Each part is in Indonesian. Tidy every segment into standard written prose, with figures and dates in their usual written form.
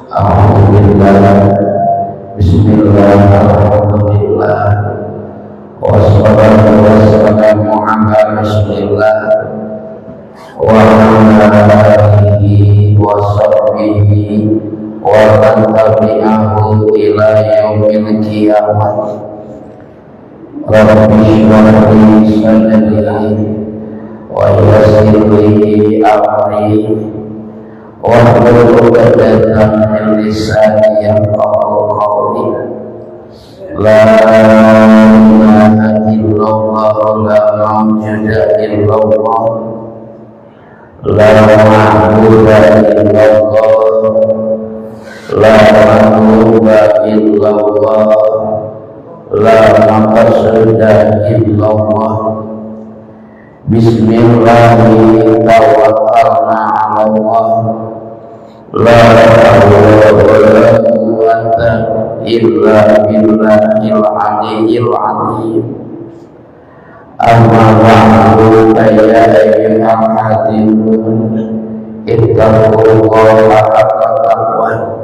Alhamdulillah, Bismillah, Alhamdulillah, wassalatu wassalamu ala Rasulillah wa ala alihi wa sahbihi wa man tabi'ahu ila yaumil qiyamah. Rabbi shrah li sadri wa yassir li amri wahlul 'uqdatam min lisani yafqahu qawli. La ilaha illallah, la mawjuda illallah, la ma'buda illallah, la ma'buda illallah, la maqsuda illallah. Bismillahirrahmanirrahim. Tawakkalna 'ala Allah, la hawla wala quwwata illa billahil aliyyil azim. Amma ba'du, ya ayyuhal hadirin, ittaqullaha haqqa taqwah.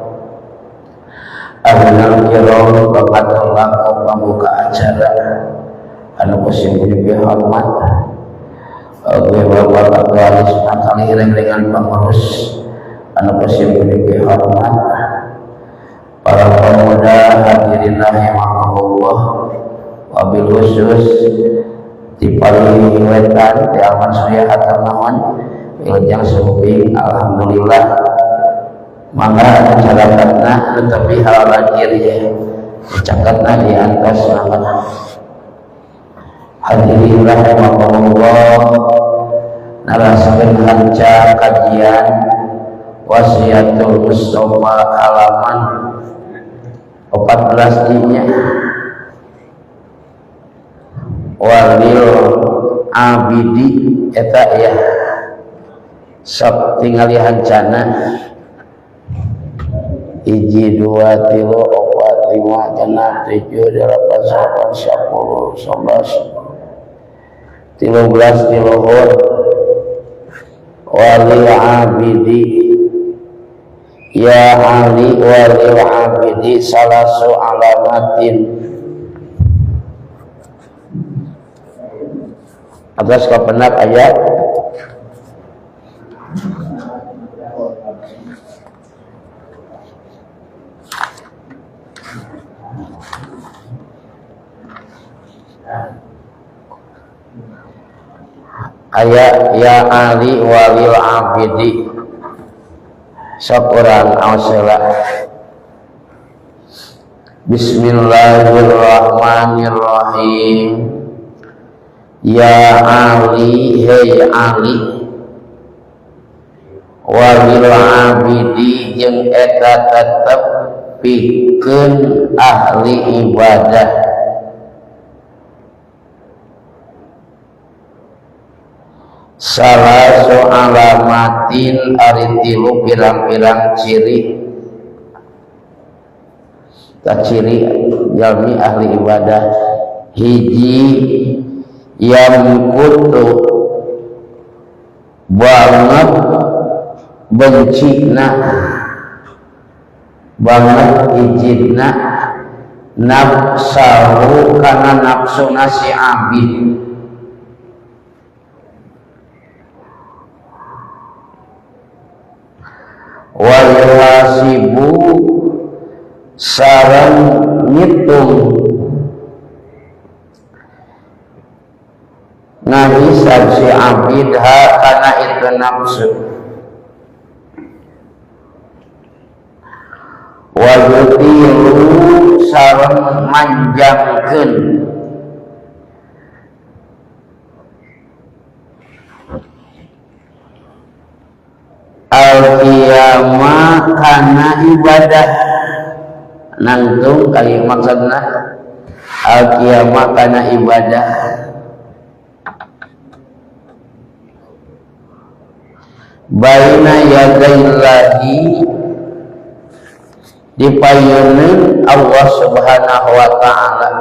Ahlul kiram, bapak laku pembuka acara anu kusim hormat, gue bapak ketua sekali dengan pengurus anu kusim hormat, para pemuda hadirin rahimakumullah, wabil khusus di paling wetan di aman suya atau naon wilujeng sumping. Alhamdulillah, mangga mencatatna tetapi hal lahir ya dicakatna di atas nama. Hadirin rahimakumullah, naraskeun hanca kajian Wasiatul Mustafa halaman 14 nya. Walil abidi eta ya sok tingali hancana 1 2 3 4 5 6 7 8 9 10 11 13 tiluhur. Walil abidi ya Ali, walil abidi salasu alamatin. Atas kepenak ayat ya Ali walil abidi sakurang ausila. Bismillahirrahmanirrahim. Ya Ali, hei Ali, walil abidi jeung eta tetep pikeun ahli ibadah. Salasu alamatin ari tilu pirang-pirang ciri. Tak ciri jalmi ahli ibadah. Hiji, yang kutu banget bencina banget ijidna nafsahu kana nafsuna si abid. Wayasibu sareng ngitung ngahisab si abidha kana itu nafsu. Wayutilu sareng manjangkeun al-qiyamah kana ibadah. Nangtung kali maksudna al-qiyamah kana ibadah. Baina yadaillahi dipayeuneun Allah Subhanahu wa ta'ala.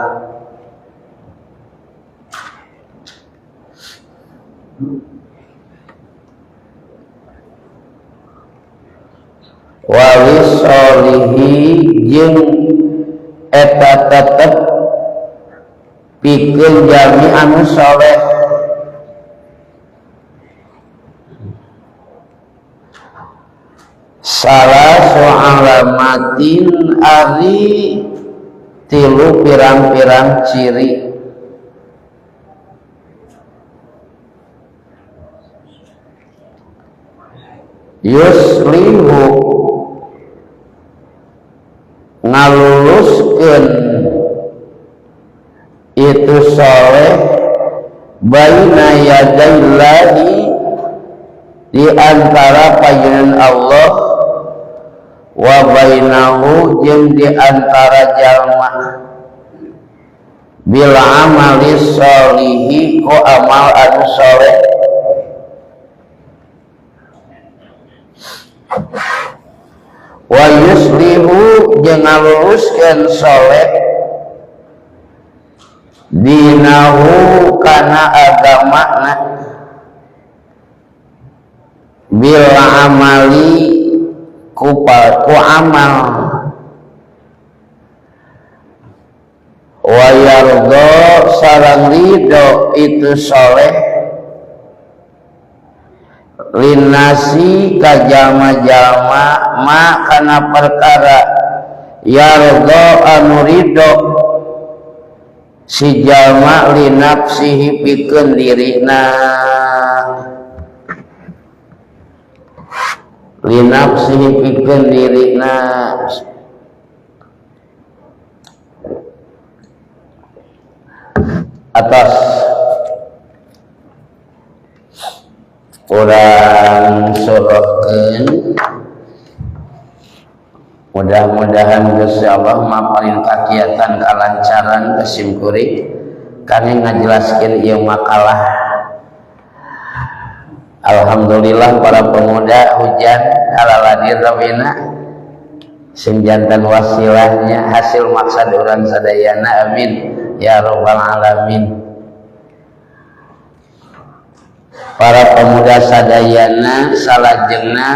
walis solihi jeung eta tetep pikeun jalmi anu soleh. Salah so'alamatin ari tilu pirang-pirang ciri. Yuslihu ngaluluskeun itu soleh baina yadaillahi di antara panjenengan Allah wa bainahu jeung di antara jalma bil amali sholihi ku amal anu soleh. Wa yuslihu jeung ngaluluskeun soleh dinahu kana agamana bil amali ku amal wa yardo sareng ridho itu soleh linnasi ka jalma-jalma ma kana perkara yardo anu ridho si jalma linafsihi pikeun dirina linafsihi pikeun dirina atas urang suruhkeun mudah-mudahan Gusti Allah maparin kakiatan kalancaran kesimkuring kangge ngajelaskeun ieu makalah. Alhamdulillah para pemuda hujan alaladir rawina sing jantan wasilahnya hasil maksad urang sadayana amin ya rabbal alamin. Para pemuda sadayana salajengna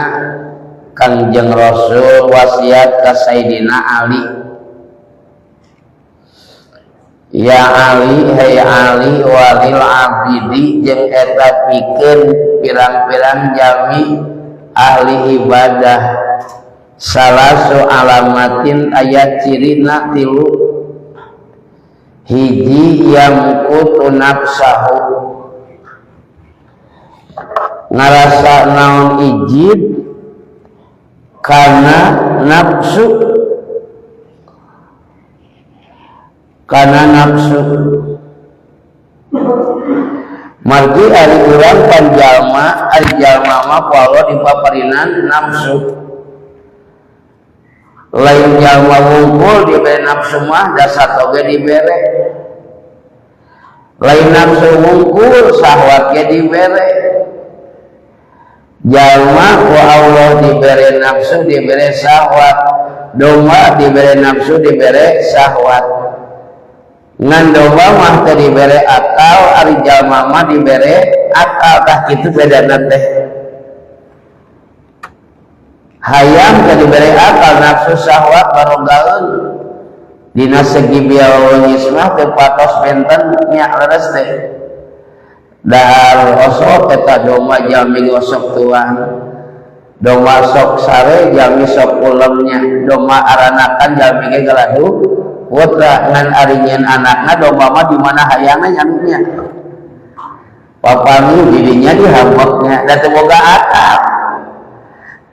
Kangjeng Rasul wasiat ka Sayyidina Ali. Ya Ali, hai Ali walil abidi jeung eta pikeun pirang-pirang jalmi ahli ibadah salasu alamatin ayat cirina tilu. Hiji yamkutu nafsahu ngarasa naon ijid kana nafsu margi ari urang panjalma ari jalma mah ku Allah dipaparinan nafsu lain jalma wungkul dibere nafsu mah da satoge dibere lain nafsu wungkul syahwat ge dibere jalma ku Allah dibere nafsu dibere syahwat domba dibere nafsu dibere syahwat ngan domba mah teu dibere akal ari jalma mah dibere akal tah kitu bedana teh hayam teu dibere akal nafsu syahwat barogaeun dina segi biologis mah teu patos benten nya leres teh dahar osok eta domba jalmi gosok tuan domba sok sare jalmi sok ulemnya domba aranakan jalmi ge galadu putra ngan arinyeun anakna domba mah di mana hayangna nyamnya papani dirinya dihamboknya da teu boga akal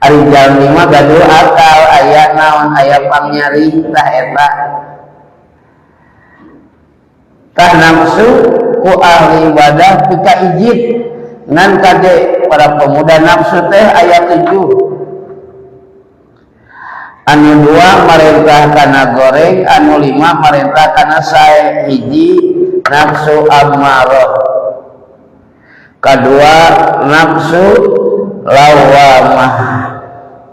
ari jalmi mah gaduh akal aya naon aya pangnyari tah eta tah nafsu ku ahli ibadah pika ijid ngan kade para pemuda nafsu teh aya 7 anu 2 marentah kana goreng anu 5 marentah kana sae hiji nafsu ammarah kadua nafsu lawamah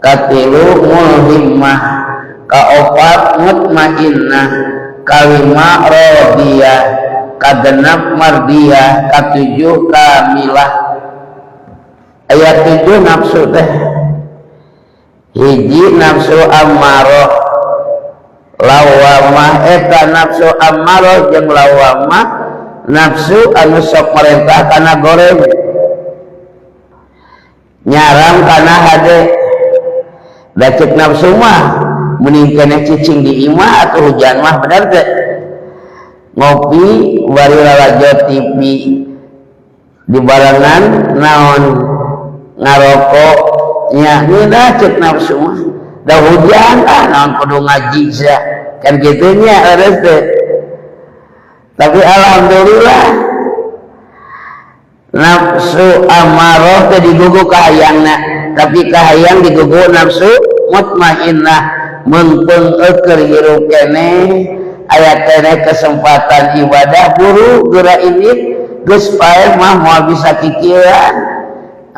katilu mulhimmah kaopat mutmainnah kalima radiyah kagenap mardiyah katujuh kamilah ayat 7 nafsu teh hiji nafsu ammaroh lawamah eta nafsu ammaroh jeung lawamah nafsu anu sok merintah kana goreng nyaram kana hade da cek nafsu mah mending keneh cicing di imah atau hujan mah bener teh ngopi bari lalajo TV di barengan naon ngarokok nya nina cek nafsu mah da hujan naon kudu ngaji sia kan kitu nya leres teh. Tapi alhamdulillah nafsu amarah teh digugu kahayangna, tapi kahayang digugu nafsu mutmainnah mumpung eukeur hirup keneh aya keneh kesempatan ibadah buru geura ini geus paeh mah moal bisa kikieuan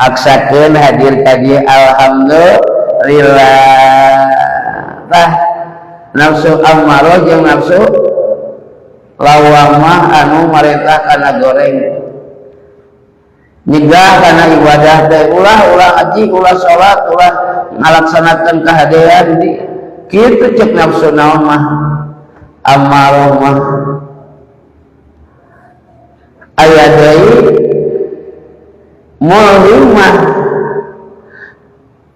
aksakeun hadir ka dieu alhamdulillah. Tah nafsu amarah jeung nafsu lawamah anu marintah kana goreng nyegah kana ibadah teh ulah haji ulah salat ulah ngalaksanakeun kahadean di kitu cek nafsu naon mah amarah mah. Aya deui mulhimah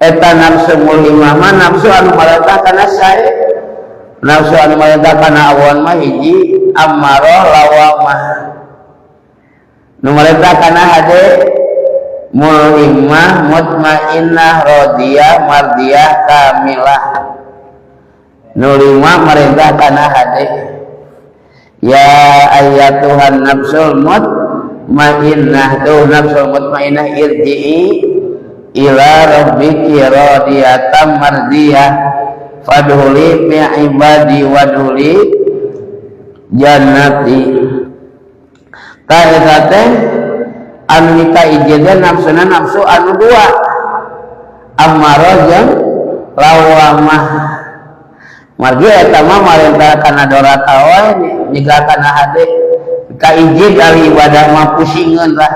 eta nafsu mulhimah mah nafsu anu marintah kana sae nafsu anu marintah kana awan mah hiji ammaroh lawamah nu marintah kana hade mulhimah mutmainnah radiyah mardiyah kamilah nu lima marintah kana hade ya ayyatuhan nafsul mutmainnah tuh nafsul mutmainnah irji'i ila rabbiki radiyatan mardiyah fadhuli fi ibadi wadhuli jannati. Ta eta teh anu nika ijazah nafsuna nafsu anu dua ammarah jeung lawamah. Margi eta mah marintah kana doraka wae nyegah kana hade ka ijid ari ibadah mah pusingeun lah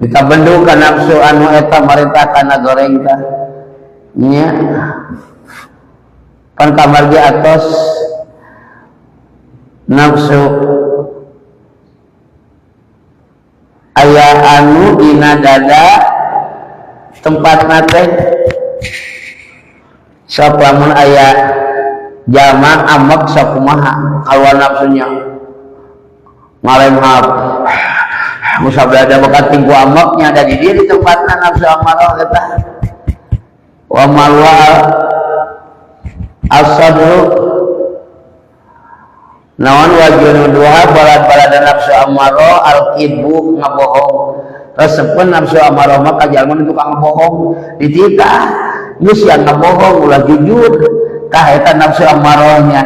dikabendu ka nafsu anu eta marintah kana goreng tah nya pan kamargi atos nafsu aya anu dina dada tempatna teh sok lamun aya jalma amek sok kumaha kaluar nafsunya ngalemhap musabada bekat tinggu ameknya ada di dia di tempatna nafsu amarah eta wa malwa asadru naon wajun dua balad-balad nafsu amarah al-kidbu ngabohong resepkeun nafsu amarah mah ka jalma nu tukang bohong dititah geus yang ngabohong ulah jujur tah eta nafsu amarahnya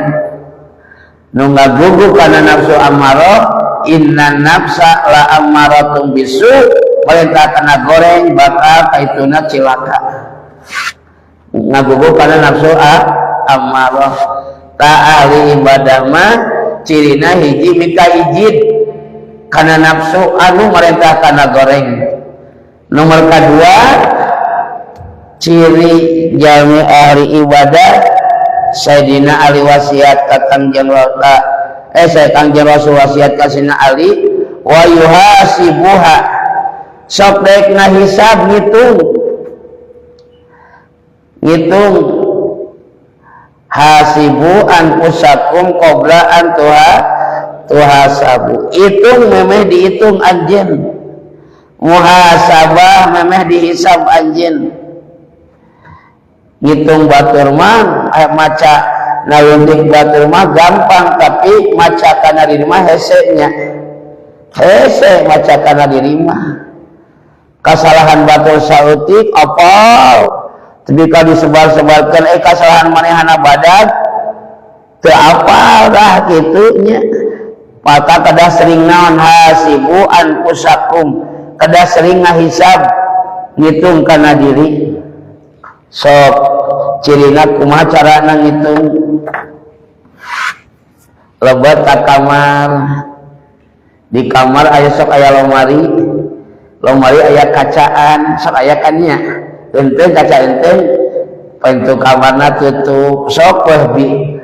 nu ngagugu kana nafsu amarah inna nafsa la ammaratun bisu perintah kana goreng bakal kaituna cilaka ngagugu kana nafsu amarah ta ahli ibadah mah cirina hiji mika ijid kana nafsu anu merintah kana goreng. Nomor kedua ciri jalmi ahli ibadah Sayyidina Ali wasiat ka Kangjeng Kangjeng Rasul wasiat ka Sayyidina Ali wa yuhasibuha sok daek ngahisab ngitung hasibu anfusakum qabla an tuhasabu hitung memeh dihitung anjeun muhasabah memeh dihisab anjeun ngitung batur mah maca naluntik batur mah gampang tapi maca kana diri mah hese maca kana diri mah kasalahan batur sautik apal tapi kalau disebar-sebarkan kesalahan manehana badan teu apal dah kitunya maka kada sering naon hasibu anfusakum kada sering ngahisab ngitung kana diri sok cirina kumaha carana ngitung lebat ka kamar di kamar aya sok aya lemari aya kacaan sok aya kannya ente kaca ente pintu kamarna tutup sok bi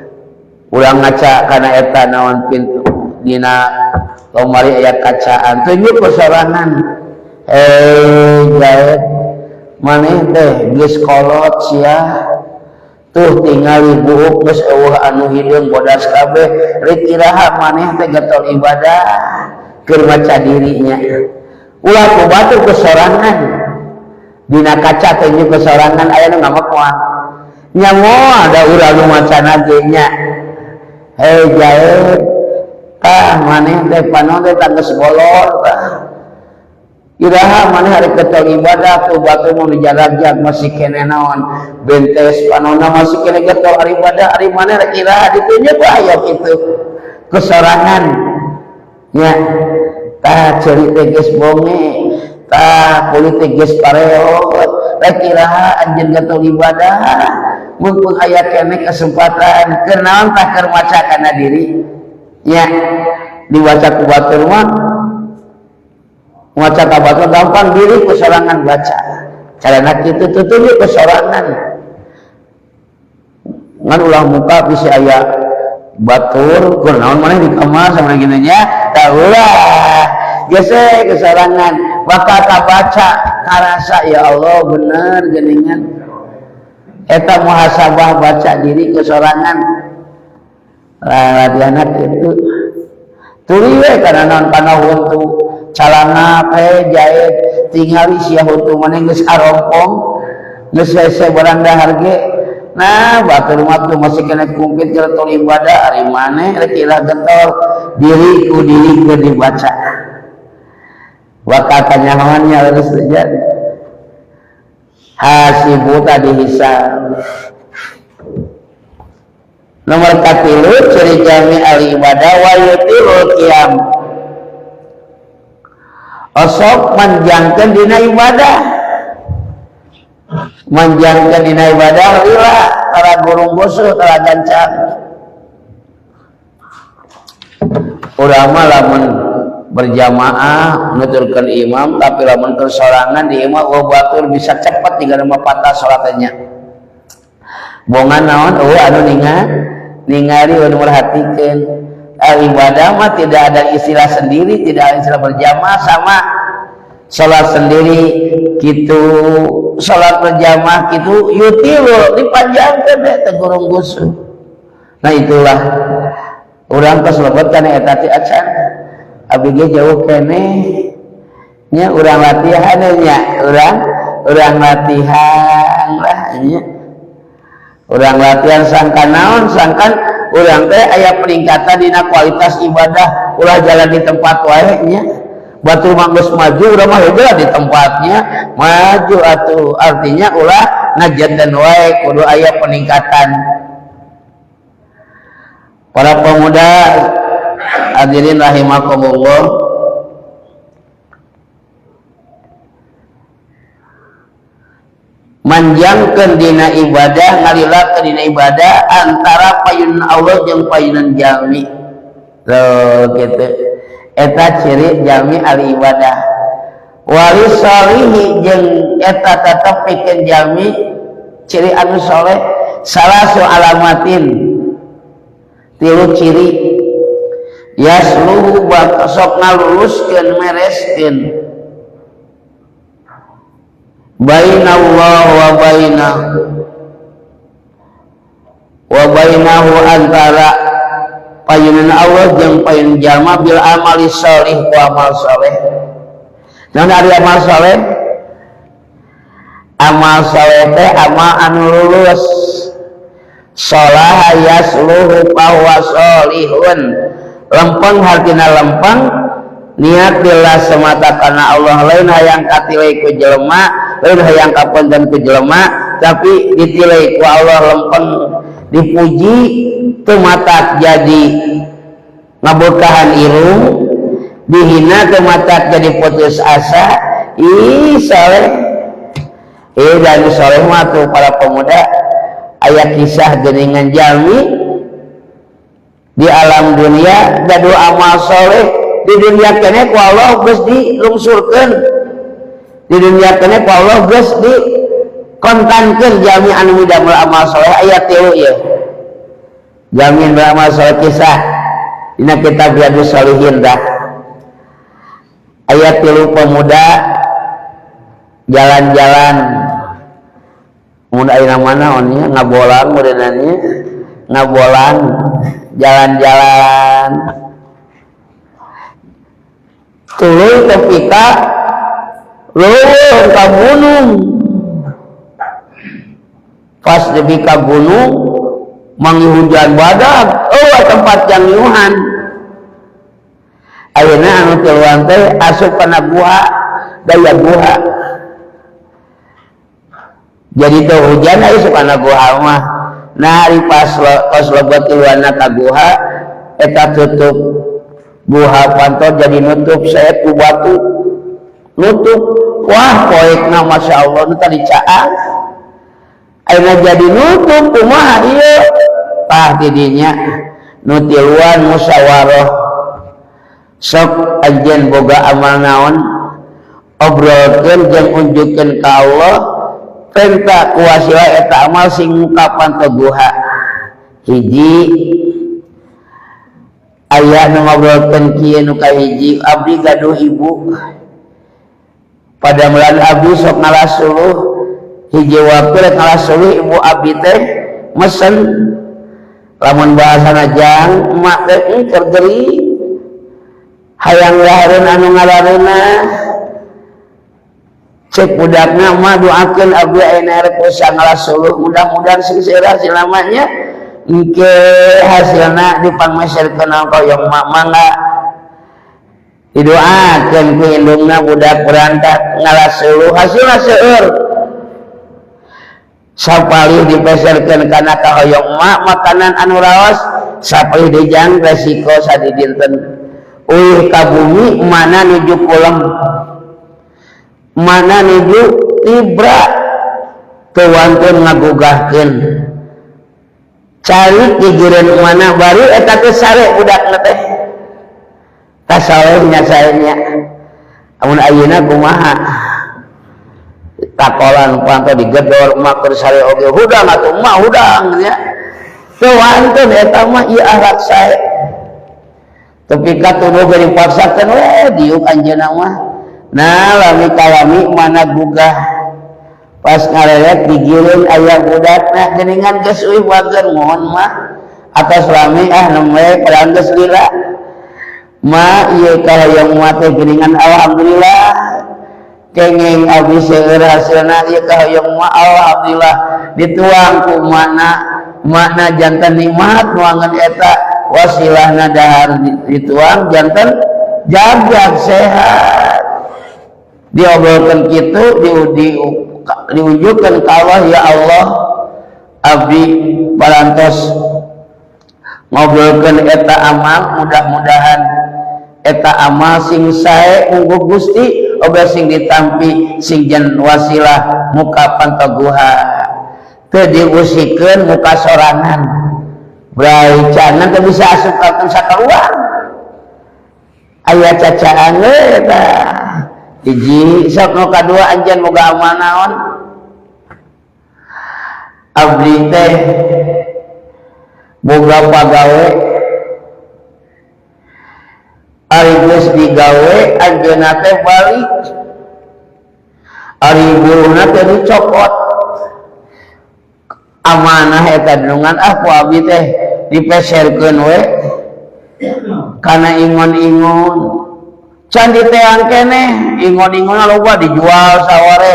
ulang ngaca kana eta naon pintu dina lemari aya kacaan tunjuk kesorangan jaet maneh teh geus kolot sia tuh tinggali buuk geus eueuh anu hideung bodas kabeh rek iraha maneh teh getol ibadah keur maca dirinya ulah ku batur kesorangan dina kaca teh kesorangan aya nu ngamoal nya moal ada urang nu macana ge nya jaet tah maneh teh panon teh tanggeus bolor tah iraha maneh hari ketol ibadah tuh batu mau dijarajak masih kene naon bentes panonna masih kene getol hari ibadah hari maneh rek iraha ditunjuk aya kitu kesorangan nya tah ceuri teh geus bonge tah kulit teh geus pareot rek iraha anjeun getol ibadah mumpung aya kene kesempatan keur naon tah keur maca kana diri nya dibaca ku batur mah maca ka batur gampang diri kesorangan baca carana kitu tutup kesorangan ngan ulah muka bisa aya batur keur naon maneh di kamar sama kitu nya tah ulah geus kesorangan bakal kabaca karasa ya Allah bener geuningan eta muhasabah baca diri kesorangan radiana kitu tuluy we kana naon kana huntu calana jaet tingali sia huntu maneh geus arompong geus hese barang dahar ge nah batur mah tuh masih kena kumpit keur tol ibadah ari maneh rek ira getol diri ku diri keur dibaca wakal kanyahoannya harus terjadi hasibu tadi hisab nomor 3 ciri jami al ibadah wa yutirul qiyam osok manjangkeun dina ibadah manjangkeun dina ibadah lila tara gurung boseuh tara gancang urang lamun berjamaah nuturkeun imam tapi lamun tersorangan di imam batur bisa cepat tinggal patah salatnya bongan naon anu ningali anu merhatikeun ibadah mah tidak ada istilah sendiri tidak ada istilah berjamaah sama salat sendiri gitu salat berjamaah gitu yutilu dipanjangkeun teh gurung gusuh nah itulah urang tos lebet kana eta teh acan abdi ge jauh kene nya urang latihan nya urang latihan lah nya urang latihan sangkan naon sangkan urang teh aya peningkatan dina kualitas ibadah ulah jalan di tempat wae nya batur manggeus maju urang mah heula di tempatnya maju atuh artinya ulah ngajadan wae kudu aya peningkatan para pemuda hadirin rahimakumullah manjangkeun dina ibadah ngalilakeun dina ibadah antara payun Allah jeung payunan jalmi tuh kitu eta ciri jalmi al ibadah wali sholihi jeung eta tetep pikeun jalmi ciri anu saleh salasu alamatin 3 ciri yasluhu sok ngaluluskeun mereskeun bainallah wa bainahu antara payunan Allah jeung payun jalma bil amali sholih ku amal saleh naon ari amal saleh teh amal anu lulus sholaha yasluhu bahwa sholihun lempeng hartina lempeng niat lillah semata karena Allah lain hayang katilai ku jelema lain hayang kapunten ku jelema tapi ditilai ku Allah lempeng dipuji teu matak jadi ngaberkahan irung dihina teu matak jadi putus asa saleh dan saleh mah tuh para pemuda aya kisah geuningan jalmi di alam dunia gaduh amal soleh di dunia kene ku Allah geus dilungsurkeun di dunia kene ku Allah geus kontankeun jami anu midamel amal saleh aya 3 ieu jamin beramal saleh kisah dina kitab Riyadhus Shalihin dah aya 3 pemuda jalan-jalan mun aya mana onnya ngabolang mureunanya ngabolang jalan-jalan tuluy tepika leuweung ka gunung pas deui ka gunung mangi hujan badag tempat yang nyuhan ayeuna anu tiluan teh asup kana guha daya guha jadi teu hujan asup kana guha mah nah ari pas loba tiluanna ka guha eta tutup guha pantor jadi nutup saet ku batu nutup wah poekna masyaallah nu tadi caang ayeuna jadi nutup kumaha ieu tah didinya nu tiluan musyawarah sok anjeun boga amal naon obrolkeun jeung unjukkeun ka Allah perintah kuwasila eta amal sing ngungkapan ka guha hiji aya nu ngobrolkeun kieu nu kahiji abdi gaduh ibu pada mulan abdi sok ngalasuluh hiji waktu rek ngalasuluh ibu abdi teh mesen lamun bahasana jang emak teh keur geri hayang lahareun anu ngalareuna cek budakna mah doakeun abdi ayeuna rek bisa ngalasuluh mudah-mudahan sing selamanya engke hasilna dipangmeserkeun ka yang mangga didoakeun ku indungna budak berangkat ngalasuluh hasilna seueur sapalih dipeserkeun kana ka hoyong mak makanan anu raos sapalih dijang resiko sadidinten uih ka bumi mana nuju kulem mana nuju tibra teu wantun ngagugahkeun cari gigireun mana bari eta teh sare budakna teh tasalehnya saenya amun ayeuna kumaha takolan panto digedor mak keur sare oge hudang atuh mah hudang nya teu wantun eta mah ieu akhlak sae tapi katunuh geus dipaksakeun we diuk anjeunna mah nah lami mana gugah pas ngareret digireun aya budakna geuningan geus euy wageun mohon mah atas lami nemwe padahal geus lila ma ieu kahoyong mah teh geuningan alhamdulillah kenging abdi seueur hasilna ieu kahoyong mah alhamdulillah dituang ku makna janten nikmat nuangan eta wasilahna dahar dituang janten jagat sehat diobrolkeun kitu diwujudkeun ka Allah ya Allah abdi parantos ngobrolkeun eta amal mudah-mudahan eta amal sing sae munggu Gusti oge sing ditampi sing jan wasilah muka pantoguha teu diusikeun muka sorangan brai canan teu bisa asupakeun sakaluar aya cacaan eta hiji sok nu kadua anjeun boga amal naon abdi teh boga pagawe ari geus digawe anjeunna teh balik ari buruhna teh dicopot amanah eta denungan ku abdi teh dipeserkeun we kana ingon-ingon can diteang keneh ingon-ingonna loba dijual saware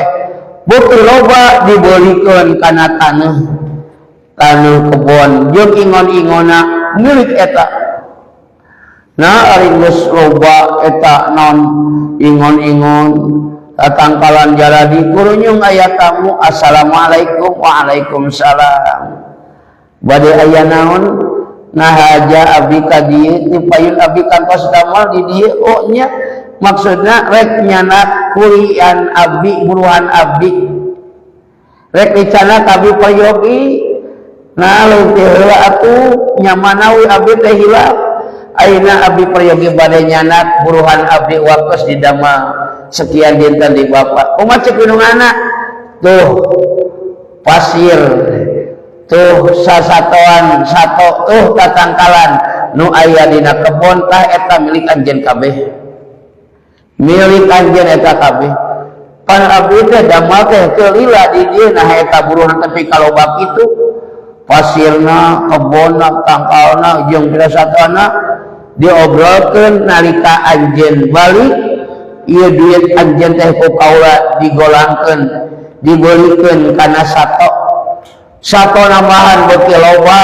beuki loba dibeulikeun kana taneuh kebon jeung ingon-ingonna milik eta nah ari geus loba eta naon ingon-ingon tatangkalan jaladi kurunyung aya tamu assalamualaikum waalaikumsalam bade aya naon nahaja abdi ka dieu dipayun abdi kantos damel di dieu nya maksudna rek nyana kulian abdi buruhan abdi rek dicana kabeh payogi nah leuwih heula atuh nyamanawi abdi teh hilaf ayeuna abdi prayogi bade nyanat buruhan abdi waktos didamel sekian dinten di bapak umat cek gunungana tuh pasir tuh sasatoan sato tuh tatangkalan nu aya dina kebon tah eta milik anjeun kabeh, milik anjeun eta kabeh. Pan abdi teh damel teh teu lila di dieu nah eta buruhna tapi kaloba kitu pasirna, kebonna, tangkalna jeung pirasatana diobrolkeun nalika anjeun balik ieu duit anjeun teh ku kaula digolangkeun dibelikeun kana sato nambahan beuki loba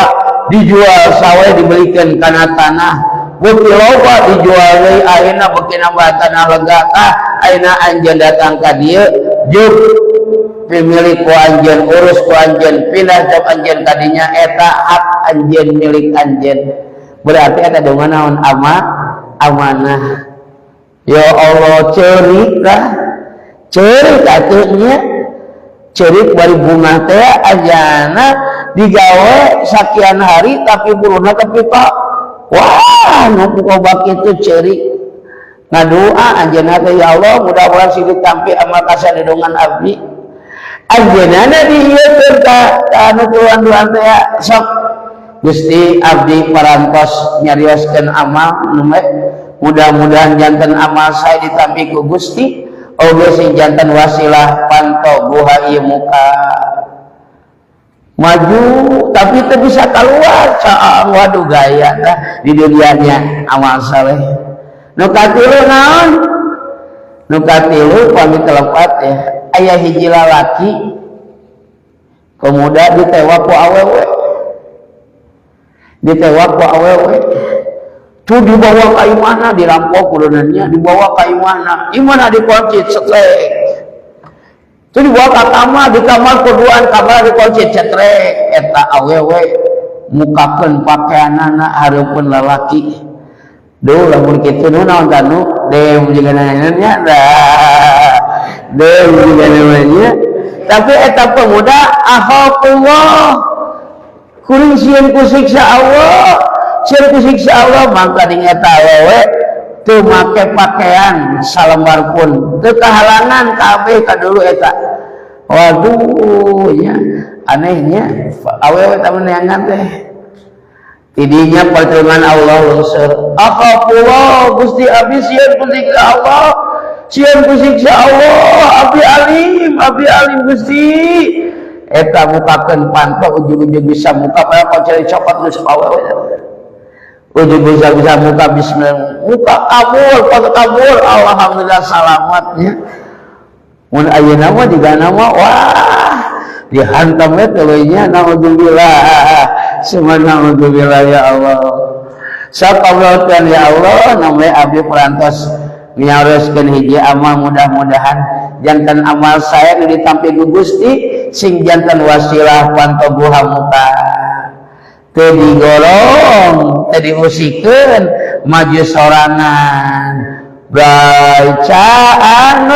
dijual sawe dibelikeun kana tanah beuki loba dijual deui ayeuna beuki nambah tanah lega tah ayeuna anjeun datang ka dieu juk pemilik ku anjeun urus ku anjeun pindah jok anjeun ka dinya eta hak anjeun milik anjeun berarti eta dongana naon amanah ya Allah ceurik lah ceurik atuh nya ceurik bari bunga teh ajana digawe sakian hari tapi buruhna tapi pak wah nu koba kitu ceurik ngadua anjeunna teh ya Allah mudah-mudahan sidik tampi amal kasadedongan abdi anjeunna diieukeun ka anu tuan-tuan teh sok Gusti abdi parantos nyarioskeun amal nu mudah-mudahan janten amal saya ditampi ku Gusti oge sing janten wasilah panto buha ieu muka maju tapi teu bisa keluar saang waduh gaya tah di dunianya amal saleh. Nu katilu naon? Nu katilu pami telepat ya aya hiji lalaki pemuda ditewak ku awewe tuh dibawa ka imana dirampok kudunannya dibawa ka imana dikunci cetrek tuh dibawa ka kamar di kamar kuduan kamar dikunci cetrek eta awewe mukakeun pakaianana hareupeun lalaki duh lamun kitu nu naon tanu deum jeung nya dah deum jeung nya tapi eta pemuda ahaqullah kuring sieun ku siksa Allah sieun ku siksa Allah mangka ding eta awewe teu make pakaian salembar pun teu kahalangan kabeh ka dulu eta waduh nya anehnya awewe teh neangan teh tidinya pertolongan Allah lungseur aqafullah Gusti abdi sieun ku siksa Allah sieun ku siksa Allah abdi alim Gusti eta mukakeun panto ujug-ujug bisa muka pada koceri cokot nu awewe ujug bisa muka bismillah muka kabur alhamdulillah salamatnya mun ayeuna mah digana mah wah dihantam we tuluy-nya naudzubillah semana naudzubillah ya Allah sapabrokeun ya Allah namanya abdi perantos nyareskeun hiji amal mudah-mudahan janten amal saya nu ditampi ku Gusti sing janten wasilah panto buha muka teu digolong teu diusikeun maju sorangan bacaan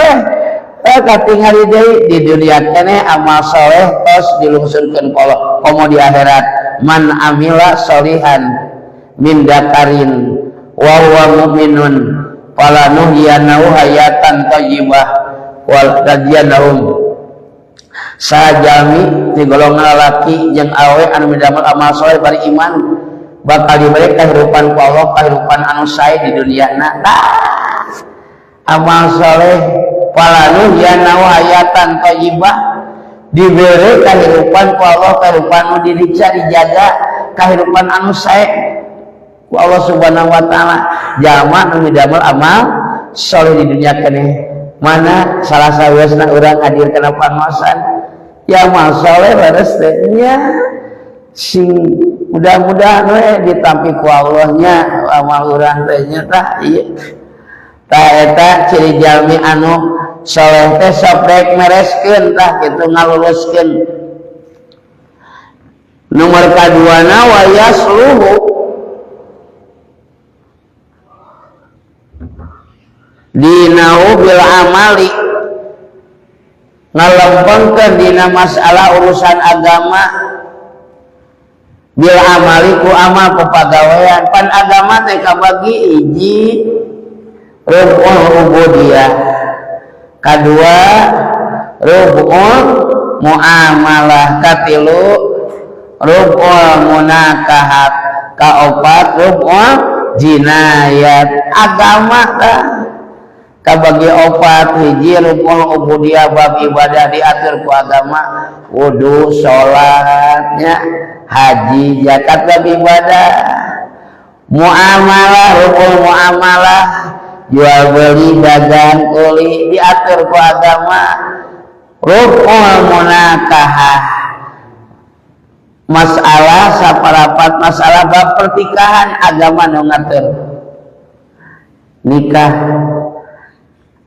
we katingali deui di dunia keneh amal saleh tos dilungsurkeun Allah komo di akhirat man amila sholihan min dakarin wa huwa mu'minun falanuhyanahu hayatan thayyibah wal radiyallahu sajami ti golongan lalaki jeung awe anu midamel amal saleh bari iman bakal diberi kahirupan ku Allah kahirupan anu sae di duniana amal saleh falanuhyanahu hayatan thayyibah diberi kahirupan ku Allah kahirupan anu diriksa dijaga kahirupan anu sae ku Allah subhanahu wa ta'ala jama nu midamel amal saleh di dunia keneh mana salah saweusna urang hadir kana pangosan ya masalah resenya sing mudah-mudahan we ditampi ku Allahnya amal urang teh nya tah ieu tah eta ciri jalmi anu saleh teh saprek mereskeun tah kitu ngaluluskeun nomor kaduana wa yasluhu dinahu bil amali ngalempengkeun dina masalah urusan agama bil amali ku amal pepagawean pan agama teh kabagi hiji rukun ubudiyah kadua rub'ul muamalah katilu rub'ul munakahat kaopat rub'ul jinayat agama tah kabagi opat hiji rub'ul ubudiyah bab ibadah diatur ku agama wudu salatnya haji zakat bab ibadah muamalah rub'ul muamalah jual beli dagang kuli diatur ku agama rub'ul munakahah masalah saparapat masalah bab pertikahan agama nu ngatur nikah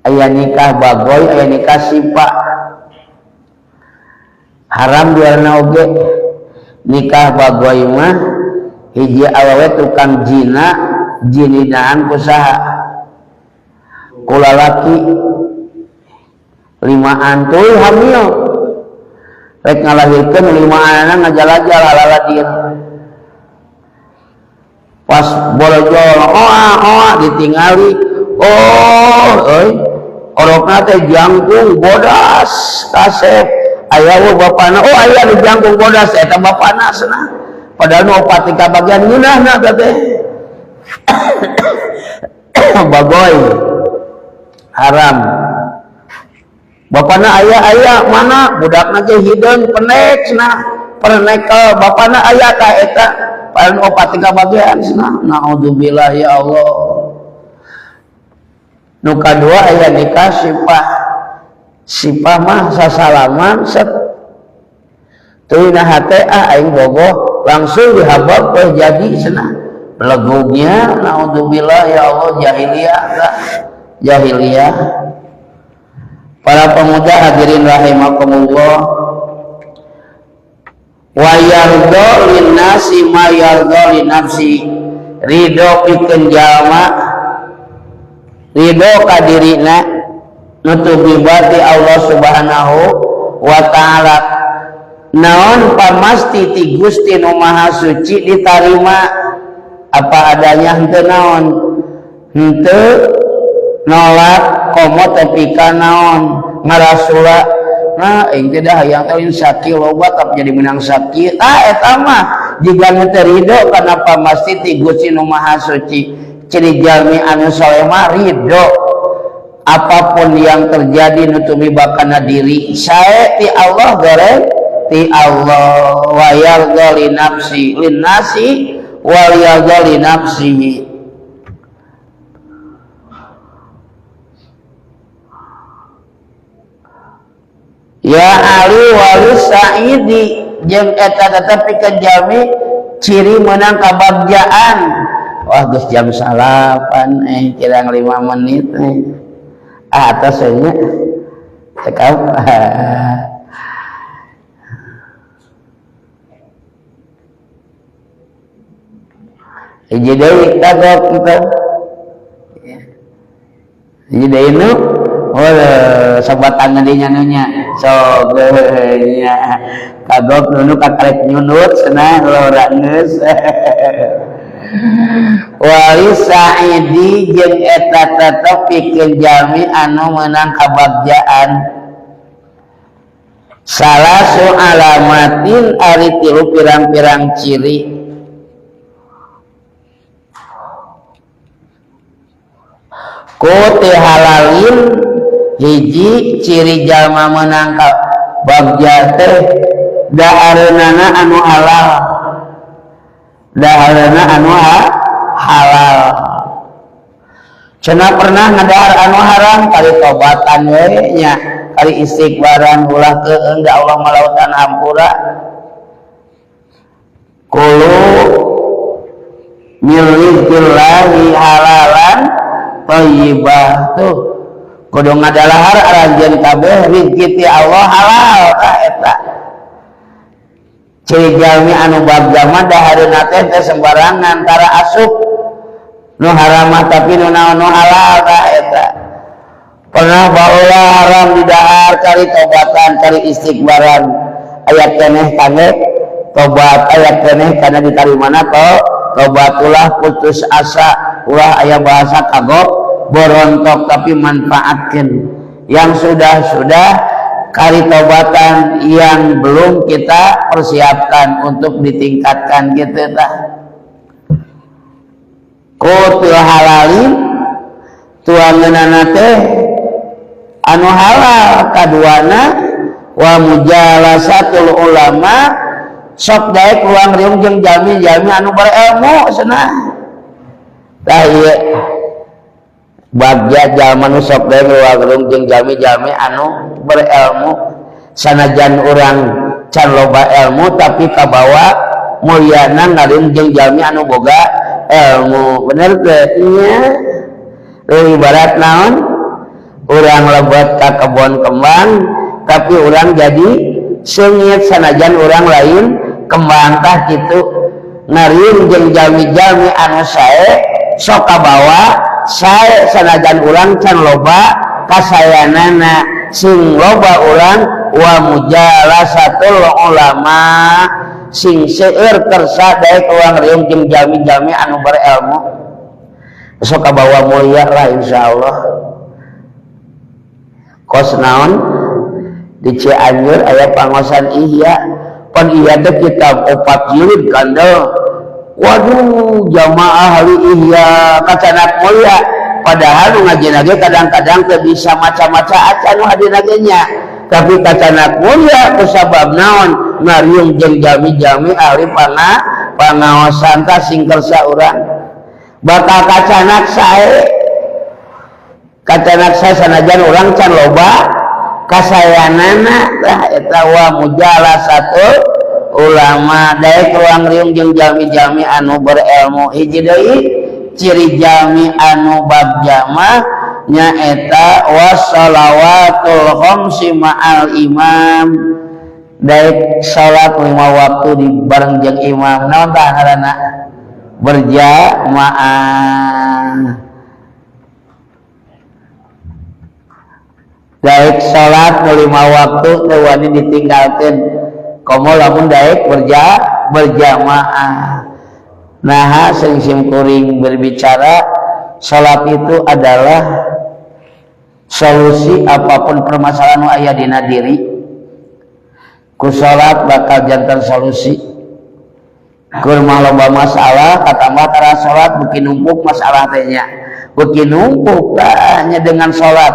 aya nikah bagoy aya nikah sipa haram biarna oge nikah bagoy mah hiji awewe tukang jina jininaan kusaha kulalaki limaan tuluy hamil rek ngalahirkeun limaanna ngajalajal halaladir pas bolojol ditingali orokna teh jangkung bodas kasep aya bapana aya di jangkung bodas eta bapana cenah padahal nu opat tika bagian ngeunahna teh bagoy haram bapana aya mana budakna teh hideung penek cenah pernek bapana aya ka eta padahal opat tika bagian cenah naudzubillah ya Allah nu kadua aya nikah sipah mah sasalaman set teuing hate aing bogoh langsung dihabab teh jadi cenah legugnya naudzubillah ya Allah jahiliyah para pemuda hadirin rahimakumullah wa yardha linnasi ma yardha li nafsi ridho pikeun jalma ridho ka dirina nutupi bati Allah subhanahu wa ta'ala naon pamasti ti Gusti nu maha suci ditarima apa adanya henteu naon henteu nolak komo tepi ka naon ngarasula nah ing teh dah hayang teh sakit loba tapi jadi menang sakit eta mah jiga teu ridho kana pamasti ti Gusti nu maha suci ciri jalmi anu saleh mah ridho apapun yang terjadi nutupi bakana diri sae ti Allah goreng ti Allah wa yardha li nafsi lin nasi wa yardha li nafsihi ya ali walis saidi jeung eta tetapi kejalmi ciri menang kabagjaan wah geus jam 8 kirang 5 menit atas nya cekap hiji deui kagok kita hiji deui nu sabatan ngadinya nya sok nya kagok nu kakarek nyunut cenah lora geus wali saidi jeung eta tetep pikeun jalmi anu meunang kabagjaan salasu alamatin ari tilu pirang-pirang ciri ku teh halalin hiji ciri jalma meunang kabagja teh daareunana anu halal daharana anu halal cenah pernah ngadahar anu haram kali tobatan we nya kali istighfaran ulah keung da Allah malautan hampura kulu milrillahi halalan thayyibah tuh kudu ngadalahar aranjeun kabeh rezeki ti Allah halal ka eta ciri jalmi anu bagjama dahareuna teh sembarangan tara asup nu haramah tapi nu naon nu halal ta eta pernah baula haram didahar kali tobatan kali istighfaran ayat keneh kane tobat ayat keneh kana ditarimana tobatullah putus asa ulah aya bahasa kagok borontok tapi manfaatkeun yang sudah karitobatan yang belum kita persiapkan untuk ditingkatkan gitu tah. Kutu halalin tuangeunana teh anu halal kaduana wa mujalasatul ulama sok daek ruang riung jeung jami-jami anu berilmu cenah. Tah ieu bagja jalma nu sok daek ruang riung jeung jami-jami anu berilmu sanajan urang can loba ilmu tapi kabawa mulyana ngareum jeung jami anu boga ilmu. Bener teh nya. Ibarat naon urang lebet ka kebon kembang tapi urang jadi seungit sanajan urang lain kembang tah kitu ngareum jeung jami-jami anu sae sok kabawa sae sanajan urang can loba kasayanana sing loba urang wa mujalasatul ulama sing seueur kersa daek urang riung jeung jami-jami anu berilmu sok kabawa mulia lah insyaallah. Kos naon di Cianjur aya pangosan Ihya pan Ihya teh kitab 4 jilid kandel. Waduh jamaah ahli Ihya kacanak mulia padahal nu ngajina ge kadang-kadang teu bisa maca-maca acan nu hadina ge nya tapi kacanak mulia kusabab naon ngariung jeung jami-jami ahli pangaosan tah sing kersa urang bakal kacanak sae sanajan urang can loba kasayanana tah eta wa mujalasatul ulama daek ruang riung jeung jami-jami anu berilmu. Hiji deui ciri jami anu bagja mah nyaeta wassalawatul khamsi ma'al imam daek salat 5 waktu di bareng jeung imam. Naon tah ngaranna? Berjamaah. Daek salat 5 waktu teu wani ditinggalkeun komo lamun daek berjamaah. Nah sing kuring berbicara salat itu adalah solusi apapun permasalahan nu aya dina diri. Ku salat bakal janten solusi. Keur loba masalah katambah tara salat beuki numpuk masalah teh nya. Beuki numpuk tah nya dengan salat.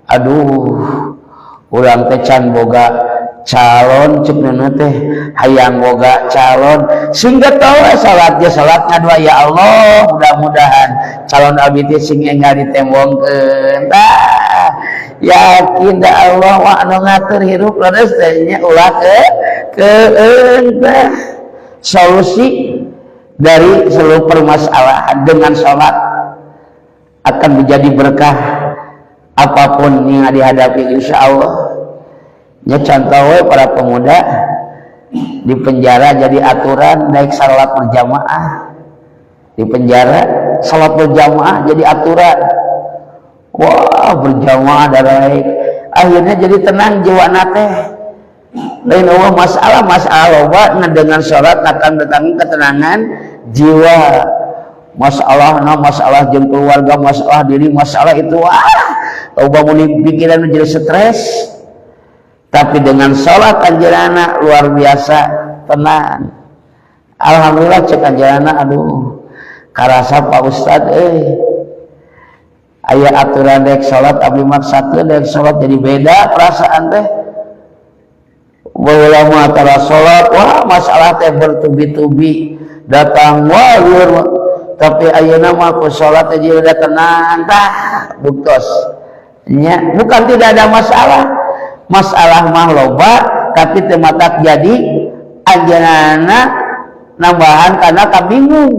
Aduh, urang teh can boga calon ceuk neuneu teh hayang boga calon singga tahu salat ge salat ngadua ya Allah mudah-mudahan calon abdi teh sing enggal ditembongkeun tah yakin da Allah wa anu ngatur hirup leres teh nya ulah keun tah. Solusi dari seluruh permasalahan dengan sholat akan menjadi berkah apapun yang dihadapi insya Allah. Ya contoh para pemuda di penjara jadi aturan naik salat berjamaah, di penjara salat berjamaah jadi aturan. Wah berjamaah dari akhirnya jadi tenang jiwa nate. Lain Allah masalah loba dengan sholat akan datangi ketenangan jiwa. Masalah jeung keluarga, masalah diri, masalah itu loba muni pikiran jadi stres. Tapi dengan sholat anjeunna luar biasa tenang. Alhamdulillah cek anjeunna aduh karasa Pak Ustad aya aturan dek sholat abdi maksakeun dek sholat jadi beda perasaan teh. Ulama antara sholat wah masalah teh bertubi-tubi datang wah tapi ayeuna mah ku sholat teh udah tenang tah buktos nya bukan tidak ada masalah mah loba tapi teu matak jadi anjeunna nambahan karena kabingung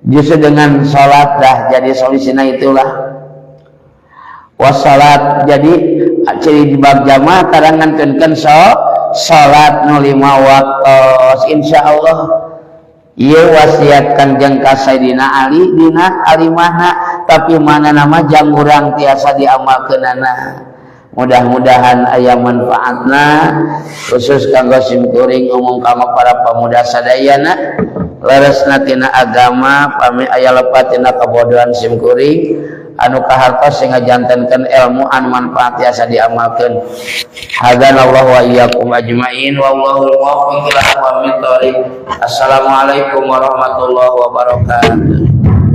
justru dengan sholat dah jadi solusina itulah wassalat jadi ciri di bab jamaah kadang ngantunkeun salat 5 waktu insyaallah. Ieu wasiatkan jeung ka Sayyidina Ali dina alimahna tapi mana nama jang urang tiasa diamalkeunana. mudah-mudahan aya manfaatna khusus kanggo simkuring umum kanggo para pemuda sadayana leresna tina agama pami aya lepat tina kabodohan simkuring anu kahartos sing ngajantenkeun ilmu anu manfaat tiasa diamalkeun. Hadanallahu wa iyyakum ajmain wallahu muwaffiq ila aqwamit thoriq. Assalamualaikum warahmatullahi wabarakatuh.